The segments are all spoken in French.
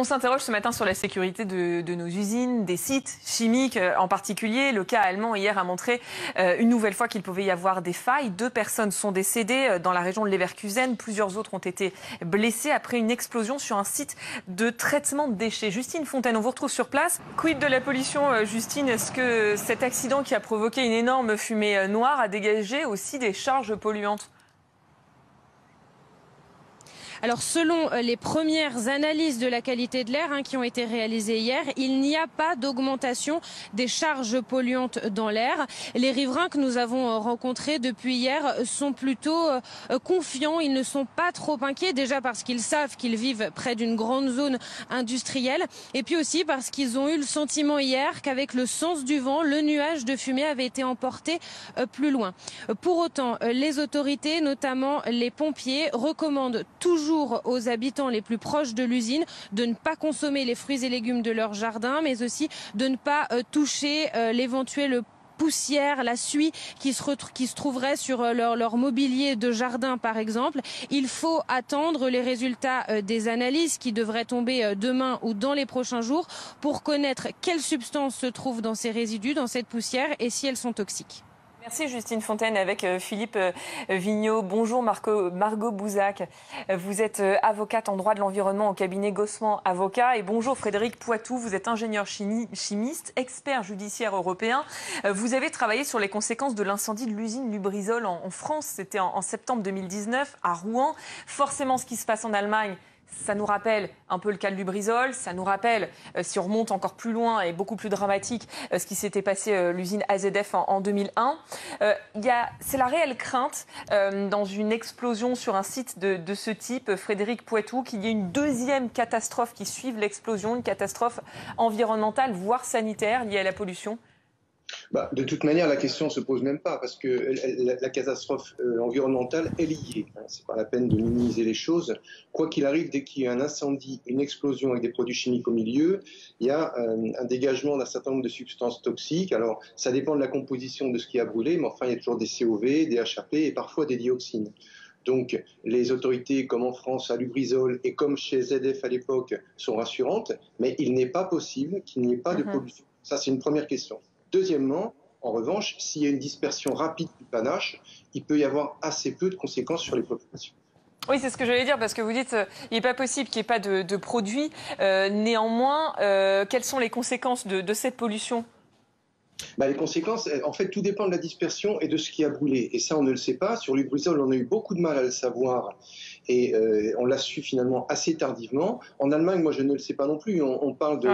On s'interroge ce matin sur la sécurité de nos usines, des sites chimiques en particulier. Le cas allemand hier a montré une nouvelle fois qu'il pouvait y avoir des failles. 2 personnes sont décédées dans la région de Leverkusen. Plusieurs autres ont été blessées après une explosion sur un site de traitement de déchets. Justine Fontaine, on vous retrouve sur place. Quid de la pollution, Justine? Est-ce que cet accident qui a provoqué une énorme fumée noire a dégagé aussi des charges polluantes? Alors selon les premières analyses de la qualité de l'air qui ont été réalisées hier, il n'y a pas d'augmentation des charges polluantes dans l'air. Les riverains que nous avons rencontrés depuis hier sont plutôt confiants, ils ne sont pas trop inquiets, déjà parce qu'ils savent qu'ils vivent près d'une grande zone industrielle et puis aussi parce qu'ils ont eu le sentiment hier qu'avec le sens du vent, le nuage de fumée avait été emporté plus loin. Pour autant, les autorités, notamment les pompiers, recommandent toujours aux habitants les plus proches de l'usine de ne pas consommer les fruits et légumes de leur jardin, mais aussi de ne pas toucher l'éventuelle poussière, la suie qui se trouverait sur leur mobilier de jardin par exemple. Il faut attendre les résultats des analyses qui devraient tomber demain ou dans les prochains jours pour connaître quelles substances se trouvent dans ces résidus, dans cette poussière et si elles sont toxiques. Merci Justine Fontaine avec Philippe Vigneault. Bonjour Margot Bouzac. Vous êtes avocate en droit de l'environnement au cabinet Gossman Avocats. Et bonjour Frédéric Poitou, vous êtes ingénieur chimiste, expert judiciaire européen. Vous avez travaillé sur les conséquences de l'incendie de l'usine Lubrizol en France. C'était en septembre 2019 à Rouen. Forcément, ce qui se passe en Allemagne, ça nous rappelle un peu le cas de Lubrizol, ça nous rappelle, si on remonte encore plus loin et beaucoup plus dramatique, ce qui s'était passé l'usine AZF en 2001. C'est la réelle crainte dans une explosion sur un site de ce type, Frédéric Poitou, qu'il y ait une deuxième catastrophe qui suive l'explosion, une catastrophe environnementale, voire sanitaire liée à la pollution. De toute manière, la question ne se pose même pas parce que la catastrophe environnementale est liée. C'est pas la peine de minimiser les choses. Quoi qu'il arrive, dès qu'il y a un incendie, une explosion avec des produits chimiques au milieu, il y a un dégagement d'un certain nombre de substances toxiques. Alors, ça dépend de la composition de ce qui a brûlé, mais enfin, il y a toujours des COV, des HAP et parfois des dioxines. Donc, les autorités, comme en France à Lubrizol et comme chez ZF à l'époque, sont rassurantes, mais il n'est pas possible qu'il n'y ait pas de pollution. Ça, c'est une première question. Deuxièmement, en revanche, s'il y a une dispersion rapide du panache, il peut y avoir assez peu de conséquences sur les populations. Oui, c'est ce que j'allais dire, parce que vous dites il n'est pas possible qu'il n'y ait pas de produits. Néanmoins, quelles sont les conséquences de cette pollution ? Les conséquences, en fait, tout dépend de la dispersion et de ce qui a brûlé. Et ça, on ne le sait pas. Sur Lubrizol, on a eu beaucoup de mal à le savoir. Et on l'a su finalement assez tardivement. En Allemagne, moi, je ne le sais pas non plus. On parle de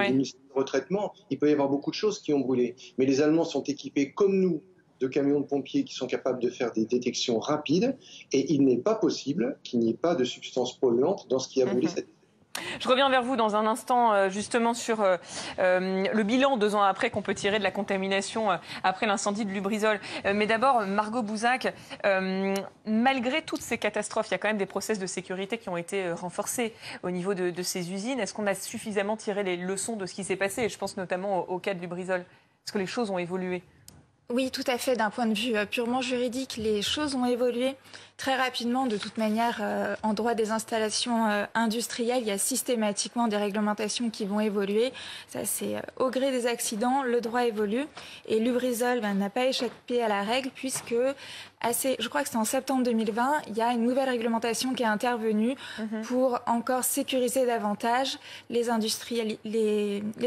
retraitement. Il peut y avoir beaucoup de choses qui ont brûlé. Mais les Allemands sont équipés, comme nous, de camions de pompiers qui sont capables de faire des détections rapides. Et il n'est pas possible qu'il n'y ait pas de substances polluantes dans ce qui a brûlé cette. Je reviens vers vous dans un instant justement sur le bilan 2 ans après qu'on peut tirer de la contamination après l'incendie de Lubrizol. Mais d'abord, Margot Bouzac, malgré toutes ces catastrophes, il y a quand même des process de sécurité qui ont été renforcés au niveau de ces usines. Est-ce qu'on a suffisamment tiré les leçons de ce qui s'est passé? Et je pense notamment au cas de Lubrizol. Est-ce que les choses ont évolué? Oui, tout à fait. D'un point de vue purement juridique, les choses ont évolué très rapidement. De toute manière, en droit des installations industrielles, il y a systématiquement des réglementations qui vont évoluer. Ça, c'est au gré des accidents, le droit évolue. Et Lubrizol n'a pas échappé à la règle puisque, je crois que c'est en septembre 2020, il y a une nouvelle réglementation qui est intervenue pour encore sécuriser davantage les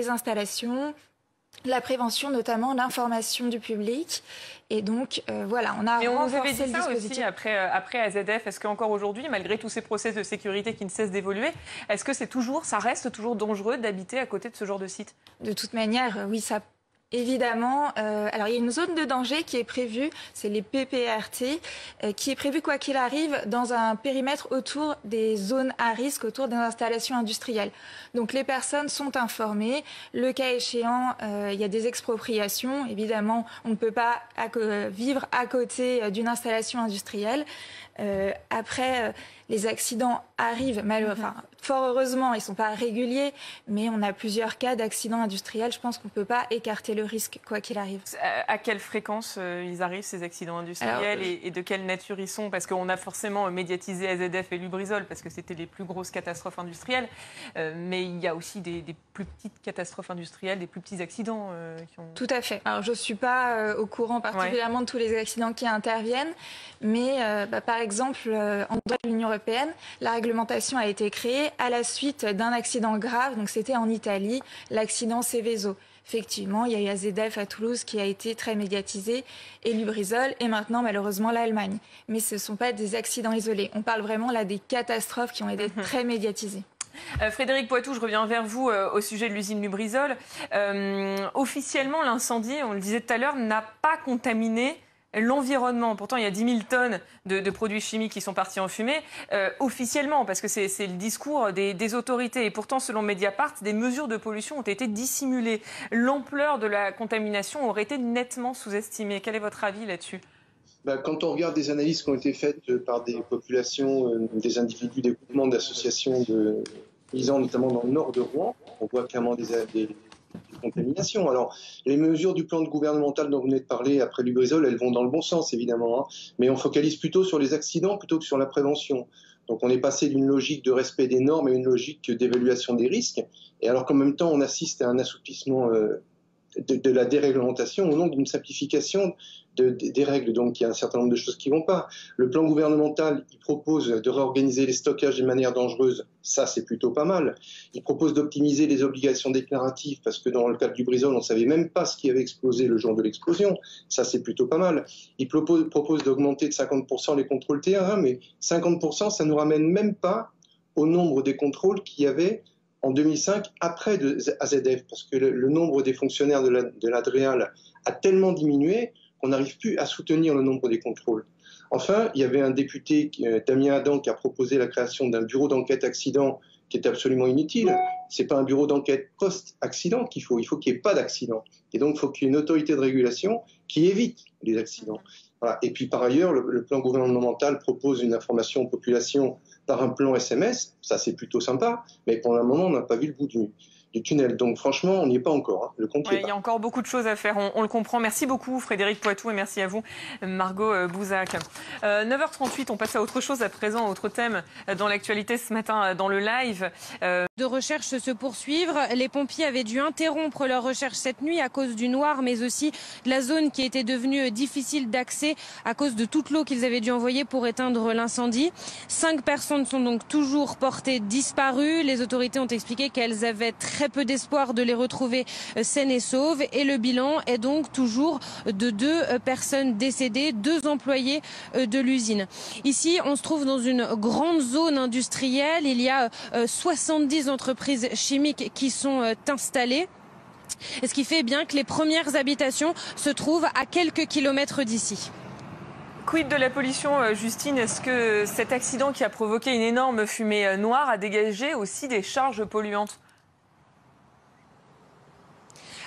installations, la prévention, notamment l'information du public. Et donc, voilà, on a renforcé le dispositif. Mais on nous avait dit ça aussi après AZF. Est-ce qu'encore aujourd'hui, malgré tous ces process de sécurité qui ne cessent d'évoluer, est-ce que ça reste toujours dangereux d'habiter à côté de ce genre de site? De toute manière, oui, ça. Évidemment, alors il y a une zone de danger qui est prévue, c'est les PPRT, qui est prévue quoi qu'il arrive dans un périmètre autour des zones à risque, autour des installations industrielles. Donc les personnes sont informées, le cas échéant, il y a des expropriations, évidemment on ne peut pas vivre à côté d'une installation industrielle. Après, les accidents arrivent, fort heureusement, ils ne sont pas réguliers, mais on a plusieurs cas d'accidents industriels. Je pense qu'on ne peut pas écarter le le risque, quoi qu'il arrive. À quelle fréquence ils arrivent, ces accidents industriels, et de quelle nature ils sont? Parce qu'on a forcément médiatisé AZF et Lubrizol, parce que c'était les plus grosses catastrophes industrielles. Mais il y a aussi des plus petites catastrophes industrielles, des plus petits accidents qui ont... Tout à fait. Alors, je ne suis pas au courant particulièrement de tous les accidents qui interviennent, mais par exemple, en droit de l'Union européenne, la réglementation a été créée à la suite d'un accident grave. Donc, c'était en Italie, l'accident Seveso. Effectivement, il y a eu AZF à Toulouse qui a été très médiatisé, et Lubrizol, et maintenant, malheureusement, l'Allemagne. Mais ce ne sont pas des accidents isolés. On parle vraiment là des catastrophes qui ont été très médiatisées. Frédéric Poitou, je reviens vers vous au sujet de l'usine Lubrizol. Officiellement, l'incendie, on le disait tout à l'heure, n'a pas contaminé l'environnement. Pourtant, il y a 10 000 tonnes de produits chimiques qui sont partis en fumée, officiellement, parce que c'est le discours des autorités. Et pourtant, selon Mediapart, des mesures de pollution ont été dissimulées. L'ampleur de la contamination aurait été nettement sous-estimée. Quel est votre avis là-dessus ? Quand on regarde des analyses qui ont été faites par des populations, des individus, des groupements d'associations de paysans, notamment dans le nord de Rouen, on voit clairement des contaminations. Alors, les mesures du plan gouvernemental dont vous venez de parler après Lubrizol, elles vont dans le bon sens, évidemment, mais on focalise plutôt sur les accidents plutôt que sur la prévention. Donc, on est passé d'une logique de respect des normes à une logique d'évaluation des risques, et alors qu'en même temps, on assiste à un assouplissement de la déréglementation au nom d'une simplification des règles. Donc il y a un certain nombre de choses qui ne vont pas. Le plan gouvernemental, il propose de réorganiser les stockages de manière dangereuse. Ça, c'est plutôt pas mal. Il propose d'optimiser les obligations déclaratives parce que dans le cas du Lubrizol, on ne savait même pas ce qui avait explosé le jour de l'explosion. Ça, c'est plutôt pas mal. Il propose d'augmenter de 50% les contrôles terrain, mais 50%, ça ne nous ramène même pas au nombre des contrôles qu'il y avait en 2005, après AZF, parce que le nombre des fonctionnaires de l'Adréal a tellement diminué qu'on n'arrive plus à soutenir le nombre des contrôles. Enfin, il y avait un député, Damien Adam, qui a proposé la création d'un bureau d'enquête accident qui est absolument inutile. Ce n'est pas un bureau d'enquête post-accident qu'il faut. Il faut qu'il n'y ait pas d'accident. Et donc, il faut qu'il y ait une autorité de régulation qui évite les accidents. Voilà. Et puis, par ailleurs, le plan gouvernemental propose une information aux populations par un plan SMS. Ça, c'est plutôt sympa. Mais pour le moment, on n'a pas vu le bout du tunnel. Donc franchement, on n'y est pas encore. Hein. Le compte il y a encore beaucoup de choses à faire, on le comprend. Merci beaucoup Frédéric Poitou et merci à vous Margot Bouzak. 9h38, on passe à autre chose à présent, autre thème dans l'actualité ce matin dans le live. De recherche se poursuivre. Les pompiers avaient dû interrompre leur recherche cette nuit à cause du noir, mais aussi de la zone qui était devenue difficile d'accès à cause de toute l'eau qu'ils avaient dû envoyer pour éteindre l'incendie. 5 personnes sont donc toujours portées disparues. Les autorités ont expliqué qu'elles avaient très peu d'espoir de les retrouver saines et sauves. Et le bilan est donc toujours de 2 personnes décédées, 2 employés de l'usine. Ici, on se trouve dans une grande zone industrielle. Il y a 70 entreprises chimiques qui sont installées. Et ce qui fait bien que les premières habitations se trouvent à quelques kilomètres d'ici. Quid de la pollution, Justine? Est-ce que cet accident qui a provoqué une énorme fumée noire a dégagé aussi des charges polluantes?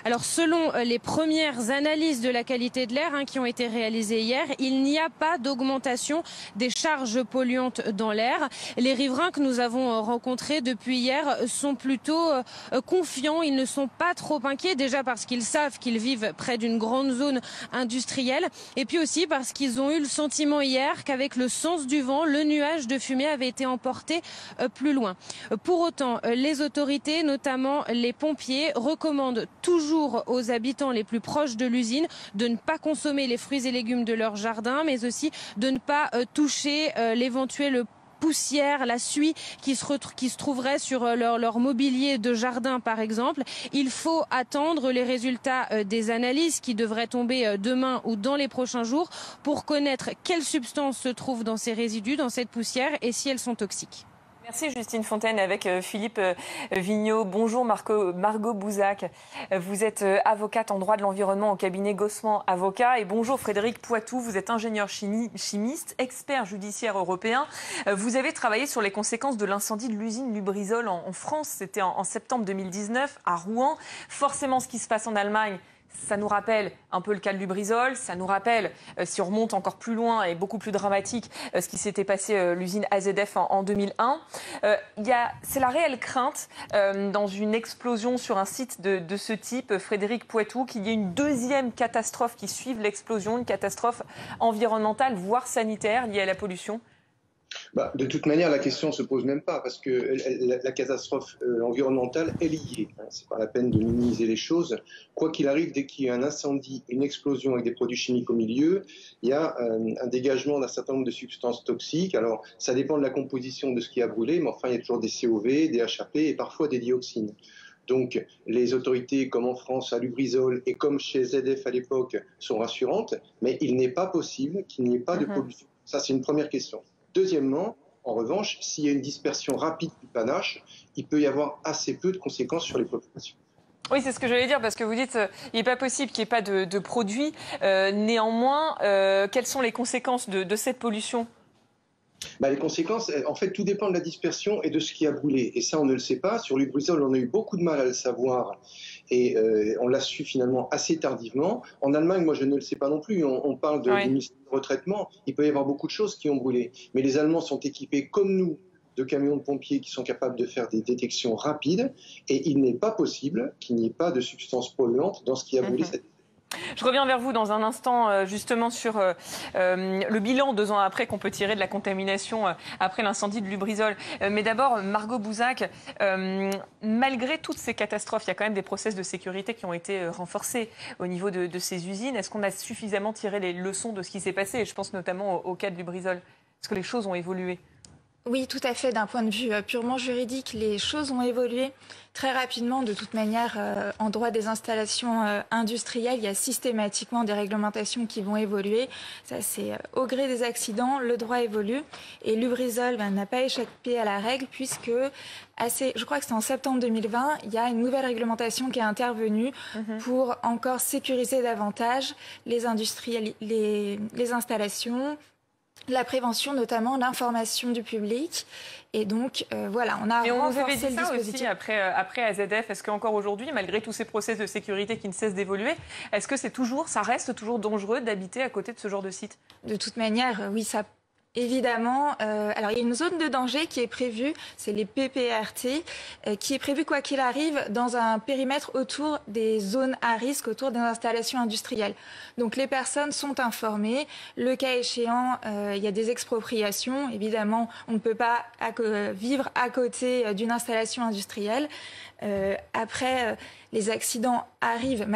Alors selon les premières analyses de la qualité de l'air qui ont été réalisées hier, il n'y a pas d'augmentation des charges polluantes dans l'air. Les riverains que nous avons rencontrés depuis hier sont plutôt confiants, ils ne sont pas trop inquiets, déjà parce qu'ils savent qu'ils vivent près d'une grande zone industrielle et puis aussi parce qu'ils ont eu le sentiment hier qu'avec le sens du vent, le nuage de fumée avait été emporté plus loin. Pour autant, les autorités, notamment les pompiers, recommandent toujours aux habitants les plus proches de l'usine de ne pas consommer les fruits et légumes de leur jardin, mais aussi de ne pas toucher l'éventuelle poussière, la suie qui se trouverait sur leur mobilier de jardin par exemple. Il faut attendre les résultats des analyses qui devraient tomber demain ou dans les prochains jours pour connaître quelles substances se trouvent dans ces résidus, dans cette poussière et si elles sont toxiques. Merci Justine Fontaine avec Philippe Vigneault. Bonjour Margot Bouzak. Vous êtes avocate en droit de l'environnement au cabinet Gossement Avocats. Et bonjour Frédéric Poitou, vous êtes ingénieur chimiste, expert judiciaire européen. Vous avez travaillé sur les conséquences de l'incendie de l'usine Lubrizol en France. C'était en septembre 2019 à Rouen. Forcément, ce qui se passe en Allemagne, Ça nous rappelle un peu le cas de Lubrizol, ça nous rappelle, si on remonte encore plus loin et beaucoup plus dramatique, ce qui s'était passé à l'usine AZF en 2001. C'est la réelle crainte dans une explosion sur un site de ce type, Frédéric Poitou, qu'il y ait une deuxième catastrophe qui suive l'explosion, une catastrophe environnementale, voire sanitaire liée à la pollution. De toute manière, la question ne se pose même pas parce que la catastrophe environnementale est liée. C'est pas la peine de minimiser les choses. Quoi qu'il arrive, dès qu'il y a un incendie, une explosion avec des produits chimiques au milieu, il y a un dégagement d'un certain nombre de substances toxiques. Alors, ça dépend de la composition de ce qui a brûlé, mais enfin, il y a toujours des COV, des HAP et parfois des dioxines. Donc, les autorités, comme en France à Lubrizol et comme chez ZF à l'époque, sont rassurantes, mais il n'est pas possible qu'il n'y ait pas de pollution. Ça, c'est une première question. Deuxièmement, en revanche, s'il y a une dispersion rapide du panache, il peut y avoir assez peu de conséquences sur les populations. Oui, c'est ce que j'allais dire, parce que vous dites il n'est pas possible qu'il n'y ait pas de produits. Néanmoins, quelles sont les conséquences de cette pollution ? Les conséquences, en fait, tout dépend de la dispersion et de ce qui a brûlé. Et ça, on ne le sait pas. Sur Lubrizol, on a eu beaucoup de mal à le savoir. Et on l'a su finalement assez tardivement. En Allemagne, moi, je ne le sais pas non plus. On parle de retraitement. Il peut y avoir beaucoup de choses qui ont brûlé. Mais les Allemands sont équipés, comme nous, de camions de pompiers qui sont capables de faire des détections rapides. Et il n'est pas possible qu'il n'y ait pas de substances polluantes dans ce qui a brûlé cette. Je reviens vers vous dans un instant justement sur le bilan 2 ans après qu'on peut tirer de la contamination après l'incendie de Lubrizol. Mais d'abord, Margot Bouzak, malgré toutes ces catastrophes, il y a quand même des process de sécurité qui ont été renforcés au niveau de ces usines. Est-ce qu'on a suffisamment tiré les leçons de ce qui s'est passé? Et je pense notamment au cas de Lubrizol. Est-ce que les choses ont évolué? Oui, tout à fait. D'un point de vue purement juridique, les choses ont évolué très rapidement. De toute manière, en droit des installations industrielles, il y a systématiquement des réglementations qui vont évoluer. Ça, c'est au gré des accidents, le droit évolue. Et Lubrizol n'a pas échappé à la règle puisque, je crois que c'est en septembre 2020, il y a une nouvelle réglementation qui est intervenue pour encore sécuriser davantage les installations, la prévention, notamment l'information du public. Et donc, voilà, on a renforcé le dispositif. Mais on nous avait dit ça aussi après AZF. Est-ce qu'encore aujourd'hui, malgré tous ces process de sécurité qui ne cessent d'évoluer, est-ce que ça reste toujours dangereux d'habiter à côté de ce genre de site? De toute manière, oui, ça... Évidemment. Alors, il y a une zone de danger qui est prévue, c'est les PPRT, qui est prévue, quoi qu'il arrive, dans un périmètre autour des zones à risque, autour des installations industrielles. Donc, les personnes sont informées. Le cas échéant, il y a des expropriations. Évidemment, on ne peut pas vivre à côté d'une installation industrielle. Après, les accidents arrivent,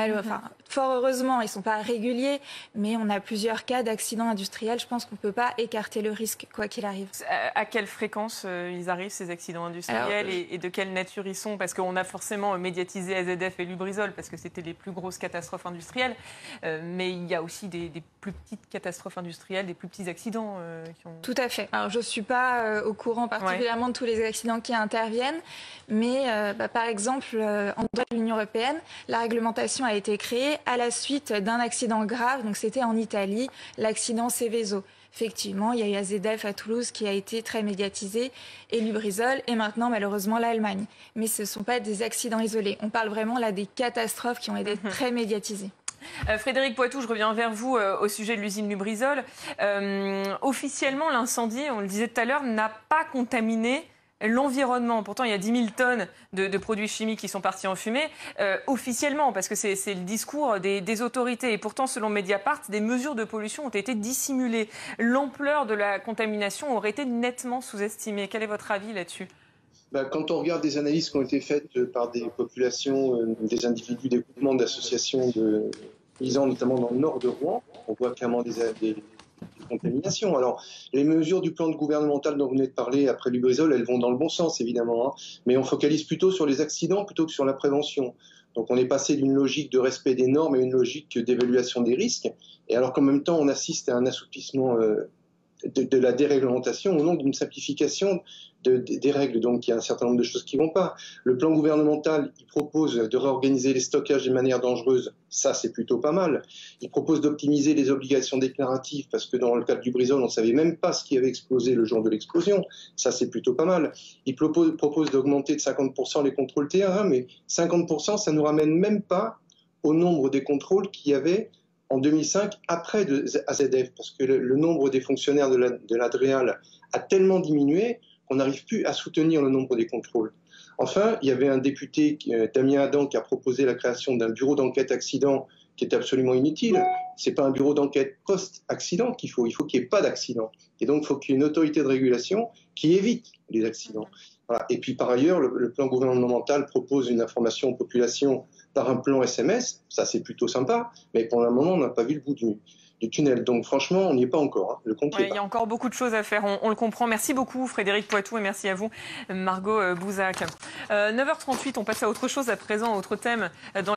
fort heureusement, ils ne sont pas réguliers, mais on a plusieurs cas d'accidents industriels. Je pense qu'on ne peut pas écarter le risque, quoi qu'il arrive. À quelle fréquence ils arrivent, ces accidents industriels, et de quelle nature ils sont? Parce qu'on a forcément médiatisé AZF et Lubrizol, parce que c'était les plus grosses catastrophes industrielles, mais il y a aussi des plus petites catastrophes industrielles, des plus petits accidents qui ont... Tout à fait. Alors, je ne suis pas au courant particulièrement de tous les accidents qui interviennent, mais par exemple, en droit de l'Union européenne, la réglementation a été créée à la suite d'un accident grave. Donc, c'était en Italie, l'accident Seveso. Effectivement, il y a eu AZF à Toulouse qui a été très médiatisé, et Lubrizol, et maintenant, malheureusement, l'Allemagne. Mais ce ne sont pas des accidents isolés. On parle vraiment là des catastrophes qui ont été très médiatisées. Frédéric Poitou, je reviens vers vous au sujet de l'usine Lubrizol. Officiellement, l'incendie, on le disait tout à l'heure, n'a pas contaminé l'environnement. Pourtant, il y a 10 000 tonnes de produits chimiques qui sont partis en fumée, officiellement, parce que c'est le discours des autorités. Et pourtant, selon Mediapart, des mesures de pollution ont été dissimulées. L'ampleur de la contamination aurait été nettement sous-estimée. Quel est votre avis là-dessus ? Quand on regarde des analyses qui ont été faites par des populations, des individus, des groupements d'associations de paysans, notamment dans le nord de Rouen, on voit clairement des contamination. Alors, les mesures du plan gouvernemental dont vous venez de parler après Lubrizol, elles vont dans le bon sens, évidemment, mais on focalise plutôt sur les accidents plutôt que sur la prévention. Donc, on est passé d'une logique de respect des normes à une logique d'évaluation des risques, et alors qu'en même temps, on assiste à un assouplissement de la déréglementation au nom d'une simplification des règles. Donc, il y a un certain nombre de choses qui ne vont pas. Le plan gouvernemental, il propose de réorganiser les stockages de manière dangereuse. Ça, c'est plutôt pas mal. Il propose d'optimiser les obligations déclaratives parce que dans le cas du Lubrizol, on ne savait même pas ce qui avait explosé le jour de l'explosion. Ça, c'est plutôt pas mal. Il propose d'augmenter de 50% les contrôles terrain, mais 50%, ça ne nous ramène même pas au nombre des contrôles qu'il y avait en 2005 après AZF, parce que le nombre des fonctionnaires de la DREAL a tellement diminué qu'on n'arrive plus à soutenir le nombre des contrôles. Enfin, il y avait un député, Damien Adam, qui a proposé la création d'un bureau d'enquête accident qui est absolument inutile. Ce n'est pas un bureau d'enquête post-accident qu'il faut. Il faut qu'il n'y ait pas d'accident. Et donc, il faut qu'il y ait une autorité de régulation qui évite les accidents. Voilà. Et puis, par ailleurs, le plan gouvernemental propose une information aux populations par un plan SMS. Ça, c'est plutôt sympa. Mais pour le moment, on n'a pas vu le bout du tunnel. Donc, franchement, on n'y est pas encore. Hein. Le compte il y a encore beaucoup de choses à faire. On le comprend. Merci beaucoup, Frédéric Poitou, et merci à vous, Margot Bouzak. 9h38, on passe à autre chose à présent, autre thème.